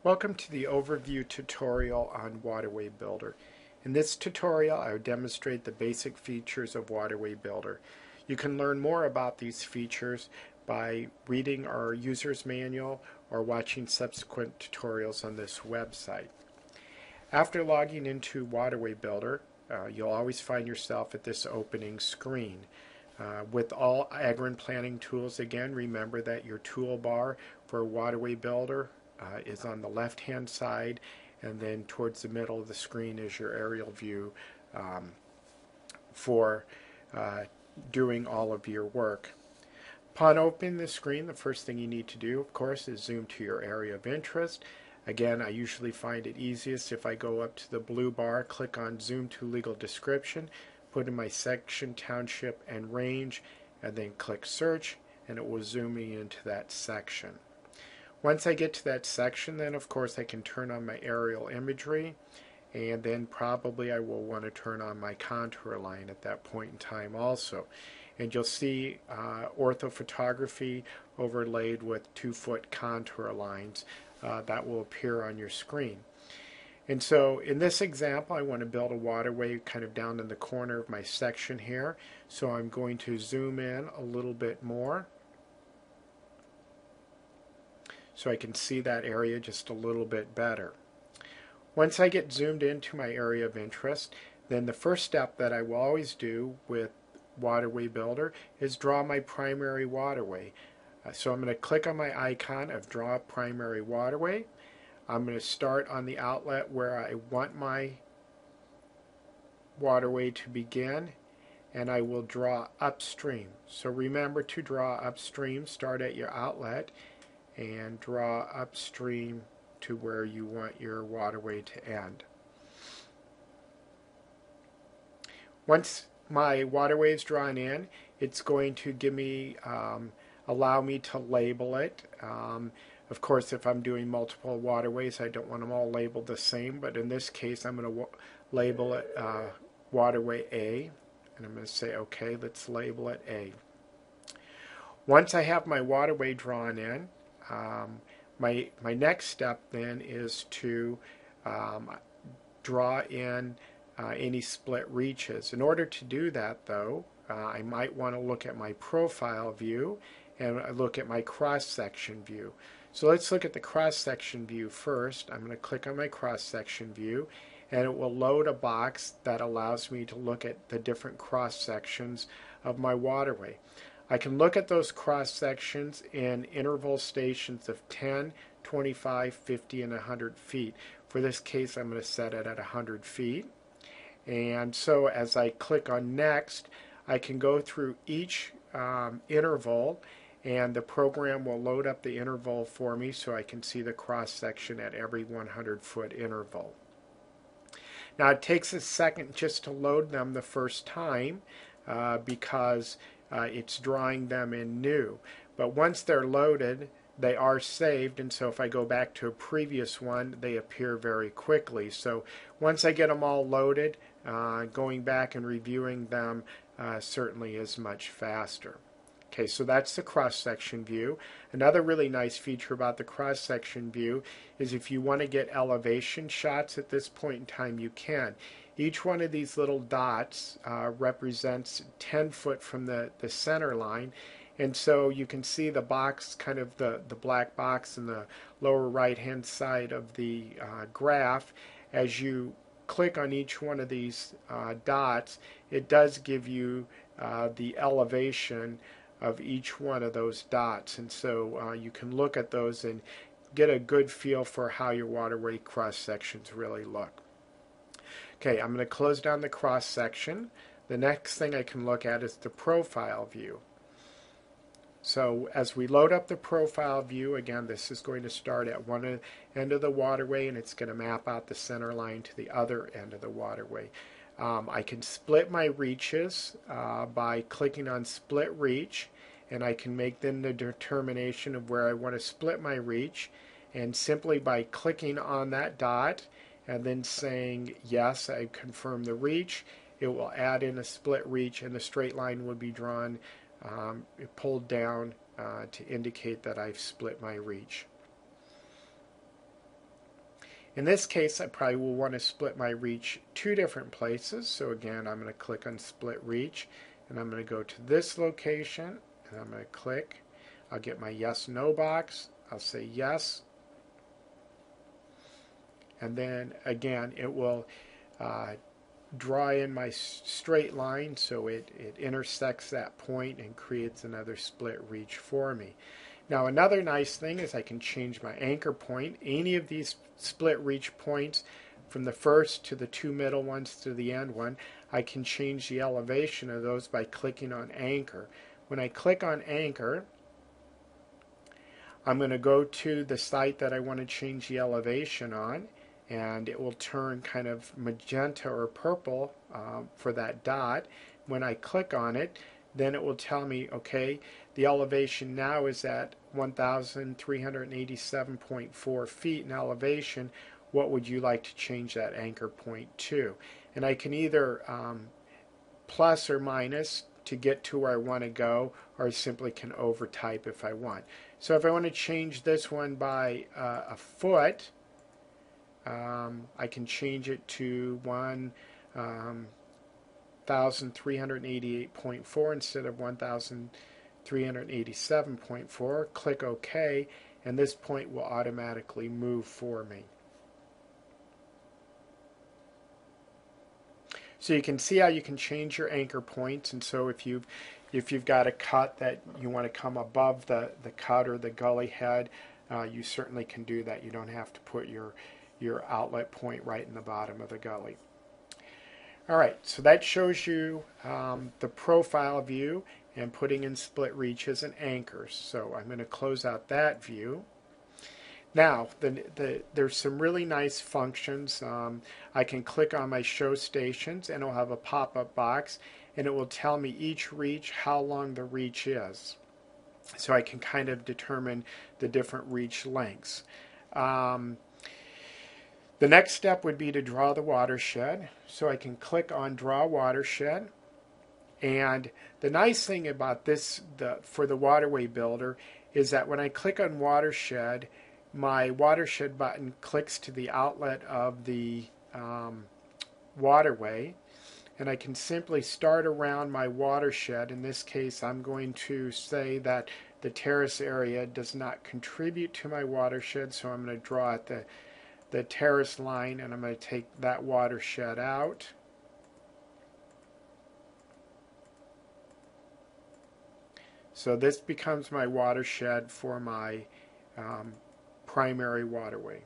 Welcome to the overview tutorial on WaterwayBuilder. In this tutorial, I will demonstrate the basic features of WaterwayBuilder. You can learn more about these features by reading our user's manual or watching subsequent tutorials on this website. After logging into WaterwayBuilder, you'll always find yourself at this opening screen. With all Agrarian planning tools, again, remember that your toolbar for WaterwayBuilder is on the left-hand side, and then towards the middle of the screen is your aerial view for doing all of your work. Upon opening the screen, the first thing you need to do, of course, is zoom to your area of interest. Again, I usually find it easiest if I go up to the blue bar, click on Zoom to Legal Description, put in my section, township, and range, and then click Search, and it will zoom me into that section. Once I get to that section, then of course I can turn on my aerial imagery, and then probably I will want to turn on my contour line at that point in time also. And you'll see orthophotography overlaid with 2-foot contour lines that will appear on your screen. And so in this example, I want to build a waterway kind of down in the corner of my section here. So I'm going to zoom in a little bit more so I can see that area just a little bit better. Once I get zoomed into my area of interest, then the first step that I will always do with WaterwayBuilder is draw my primary waterway. So I'm going to click on my icon of Draw Primary Waterway. I'm going to start on the outlet where I want my waterway to begin, and I will draw upstream. So remember to draw upstream, start at your outlet, and draw upstream to where you want your waterway to end. Once my waterway is drawn in, it's going to give me allow me to label it. Of course, if I'm doing multiple waterways, I don't want them all labeled the same, but in this case I'm going to label it Waterway A, and I'm going to say okay, let's label it A. Once I have my waterway drawn in, my next step then is to draw in any split reaches. In order to do that, though, I might want to look at my profile view and look at my cross-section view. So let's look at the cross-section view first. I'm going to click on my cross-section view, and it will load a box that allows me to look at the different cross-sections of my waterway. I can look at those cross-sections in interval stations of 10, 25, 50, and 100 feet. For this case, I'm going to set it at 100 feet. And so as I click on Next, I can go through each interval, and the program will load up the interval for me so I can see the cross-section at every 100-foot interval. Now it takes a second just to load them the first time because it's drawing them in new. But once they're loaded, they are saved, and so if I go back to a previous one, they appear very quickly. So once I get them all loaded, going back and reviewing them certainly is much faster. Okay, so that's the cross-section view. Another really nice feature about the cross-section view is if you want to get elevation shots at this point in time, you can. Each one of these little dots represents 10 foot from the center line, and so you can see the box, kind of the black box in the lower right-hand side of the graph. As you click on each one of these dots, it does give you the elevation of each one of those dots, and so you can look at those and get a good feel for how your waterway cross sections really look. Okay, I'm going to close down the cross section. The next thing I can look at is the profile view. So as we load up the profile view, again, this is going to start at one end of the waterway, and it's going to map out the center line to the other end of the waterway. I can split my reaches by clicking on Split Reach, and I can make then the determination of where I want to split my reach, and simply by clicking on that dot and then saying yes, I confirm the reach, it will add in a split reach, and the straight line will be drawn, pulled down to indicate that I've split my reach. In this case, I probably will want to split my reach two different places. So again, I'm going to click on split reach, and I'm going to go to this location, and I'm going to click. I'll get my yes, no box. I'll say yes. And then again, it will draw in my straight line so it intersects that point and creates another split reach for me. Now another nice thing is I can change my anchor point. Any of these split reach points, from the first to the two middle ones to the end one, I can change the elevation of those by clicking on anchor. When I click on anchor, I'm going to go to the site that I want to change the elevation on, and it will turn kind of magenta or purple for that dot. When I click on it, then it will tell me, okay, the elevation now is at 1,387.4 feet in elevation. What would you like to change that anchor point to? And I can either plus or minus to get to where I want to go, or simply can overtype if I want. So if I want to change this one by a foot, I can change it to 1,388.4 instead of 1,387.4. Click OK, and this point will automatically move for me. So you can see how you can change your anchor points, and so if you've got a cut that you want to come above the cut or the gully head, you certainly can do that. You don't have to put your outlet point right in the bottom of the gully. All right, so that shows you the profile view and putting in split reaches and anchors. So I'm going to close out that view. Now, there's some really nice functions. I can click on my show stations, and it'll have a pop-up box, and it will tell me each reach how long the reach is. So I can kind of determine the different reach lengths. The next step would be to draw the watershed. So I can click on Draw Watershed. And the nice thing about this for the Waterway Builder is that when I click on Watershed, my watershed button clicks to the outlet of the waterway, and I can simply start around my watershed. In this case, I'm going to say that the terrace area does not contribute to my watershed, so I'm going to draw at the terrace line, and I'm going to take that watershed out. So this becomes my watershed for my primary waterway.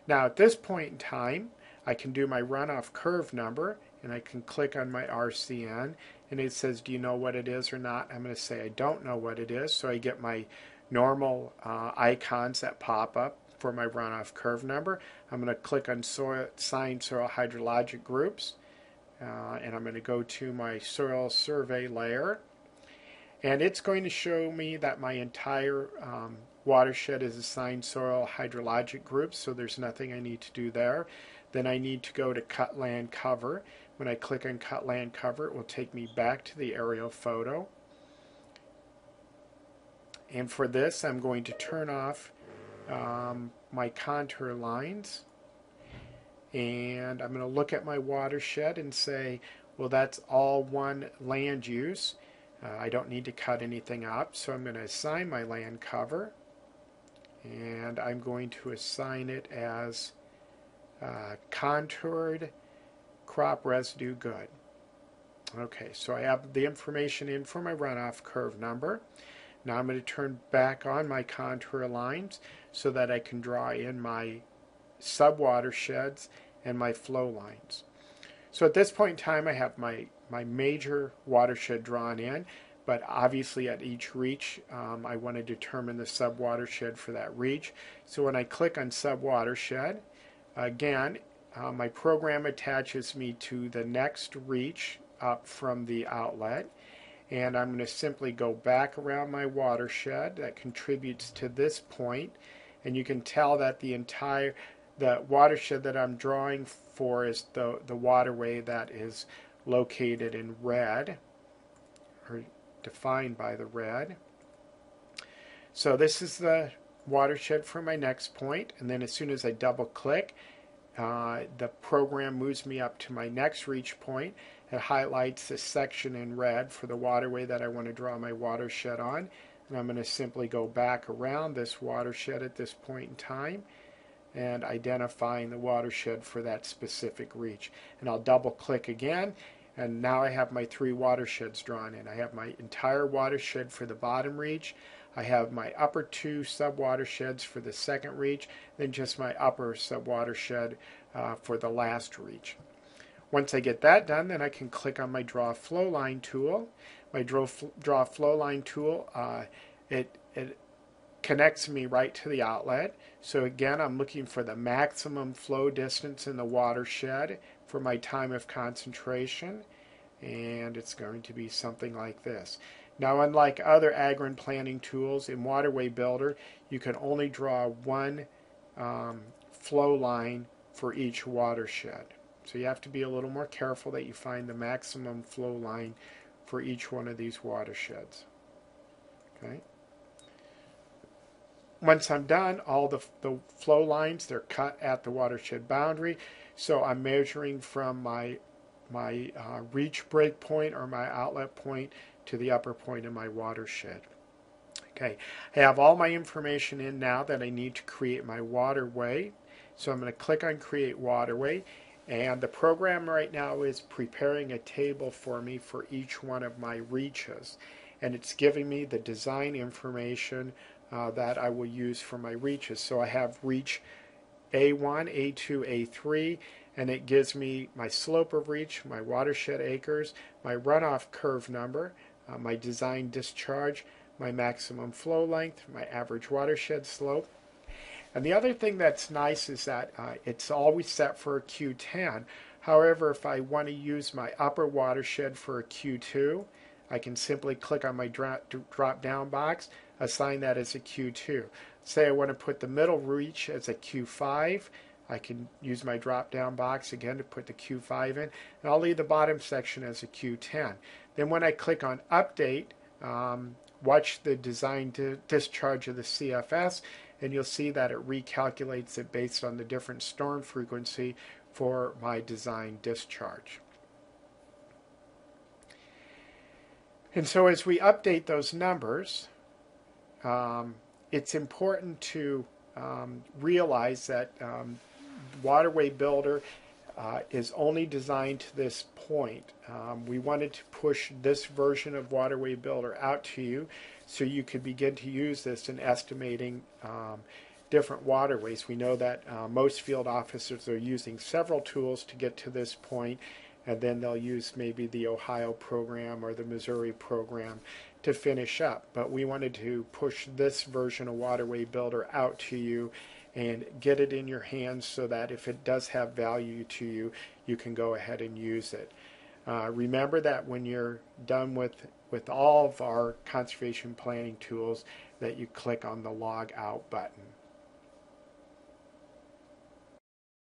Now at this point in time, I can do my runoff curve number, and I can click on my RCN, and it says, do you know what it is or not? I'm going to say I don't know what it is, so I get my normal icons that pop up for my runoff curve number. I'm going to click on Sign Soil Hydrologic Groups, and I'm going to go to my soil survey layer, and it's going to show me that my entire watershed is assigned soil hydrologic groups, so there's nothing I need to do there. Then I need to go to Cut Land Cover. When I click on Cut Land Cover, it will take me back to the aerial photo. And for this, I'm going to turn off my contour lines. And I'm going to look at my watershed and say, well, that's all one land use. I don't need to cut anything up, so I'm going to assign my land cover, and I'm going to assign it as contoured crop residue good. Okay, so I have the information in for my runoff curve number. Now I'm going to turn back on my contour lines so that I can draw in my sub-watersheds and my flow lines. So at this point in time, I have my major watershed drawn in, but obviously at each reach, I want to determine the sub-watershed for that reach. So when I click on sub-watershed, again, my program attaches me to the next reach up from the outlet, and I'm going to simply go back around my watershed that contributes to this point, and you can tell that the watershed that I'm drawing for is the waterway that is located in red, or defined by the red. So this is the watershed for my next point, and then as soon as I double click, the program moves me up to my next reach point. It highlights this section in red for the waterway that I want to draw my watershed on. And I'm going to simply go back around this watershed at this point in time and identifying the watershed for that specific reach. And I'll double click again, and now I have my 3 watersheds drawn in. I have my entire watershed for the bottom reach. I have my upper 2 sub-watersheds for the second reach, then just my upper sub-watershed for the last reach. Once I get that done, then I can click on my Draw Flow Line tool. My Draw Flow Line tool, it connects me right to the outlet. So again, I'm looking for the maximum flow distance in the watershed for my time of concentration, and it's going to be something like this. Now, unlike other agrine planning tools, in WaterwayBuilder, you can only draw one flow line for each watershed. So you have to be a little more careful that you find the maximum flow line for each one of these watersheds. Okay. Once I'm done, all the flow lines, they're cut at the watershed boundary. So I'm measuring from my reach break point or my outlet point to the upper point of my watershed. Okay, I have all my information in now that I need to create my waterway. So I'm going to click on Create Waterway, and the program right now is preparing a table for me for each one of my reaches. And it's giving me the design information that I will use for my reaches. So I have reach A1, A2, A3, and it gives me my slope of reach, my watershed acres, my runoff curve number, my design discharge, my maximum flow length, my average watershed slope. And the other thing that's nice is that it's always set for a Q10. However, if I want to use my upper watershed for a Q2, I can simply click on my drop-down box, assign that as a Q2. Say I want to put the middle reach as a Q5, I can use my drop-down box again to put the Q5 in, and I'll leave the bottom section as a Q10. Then when I click on Update, watch the design discharge of the CFS, and you'll see that it recalculates it based on the different storm frequency for my design discharge. And so as we update those numbers, it's important to realize that WaterwayBuilder is only designed to this point. We wanted to push this version of WaterwayBuilder out to you so you could begin to use this in estimating different waterways. We know that most field officers are using several tools to get to this point, and then they'll use maybe the Ohio program or the Missouri program to finish up. But we wanted to push this version of WaterwayBuilder out to you and get it in your hands so that if it does have value to you, you can go ahead and use it. Remember that when you're done with all of our conservation planning tools, that you click on the Log Out button.